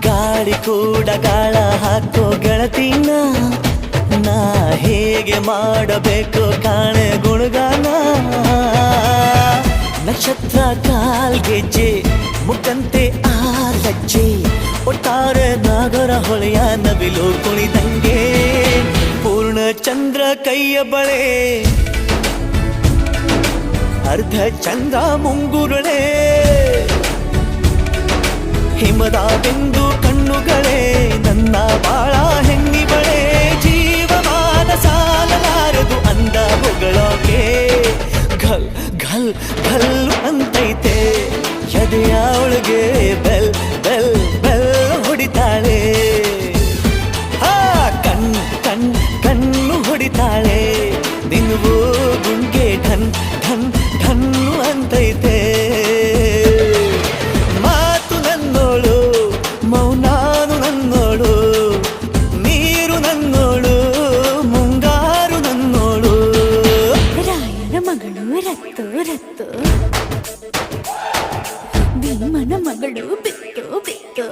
ಗಾಳಿ ಕೂಡ ಗಾಳ ಹಾಕೋ ಗೆಳತಿನ ನಾ ಹೇಗೆ ಮಾಡಬೇಕು ಕಾಣೆ ಗುಣಗಾನ ನಕ್ಷತ್ರ ಕಾಲ್ಗೆಜ್ಜೆ ಮುಖಂತೆ ಆಲಜ್ಜೆ ಒಟ್ಟಾರೆ ನಾಗರ ಹೊಳೆಯ ನವಿಲು ಕುಣಿದಂಗೆ ಪೂರ್ಣ ಚಂದ್ರ ಕೈಯ ಬಳೆ ಅರ್ಧ ಚಂದ್ರ ಮುಂಗುರುಳೆ ಹಿಮದ ಬಿಂದು ಕಣ್ಣುಗಳೇ ನನ್ನ ಬಾಳ ಹೆಣ್ಣಿ ಬಳೆ ಜೀವಮಾನ ಸಾಲಲಾರದು ಅಂದ ಹೊಗಳೋಕೆ ಘಲ್ ಘಲ್ ಘಲ್ ಅಂತೈತೆ ಎದೆಯ ಒಳಗೆ ಬೆಲ್ ಬೆಲ್ ಬೆಲ್ ಹೊಡಿತಾಳೆ ಕಣ್ ಕಣ್ ಕಣ್ಣು ಹೊಡಿತಾಳೆ ದಿನವೂ ಗುಂಗೆ ಢನ್ ಢನ್ ಢನ್ನು ಅಂತೈತೆ ಮಾತು ನನ್ನೋಳು ಮೌನಾನು ನನ್ನೋಳು ನೀರು ನನ್ನೋಳು ಮುಂಗಾರು ನನ್ನೋಳು ರಾಯನ ಮಗಳು ರತ್ತು ರತ್ತು ಭೀಮನ ಮಗಳು ಬಿತ್ತು ಬಿತ್ತು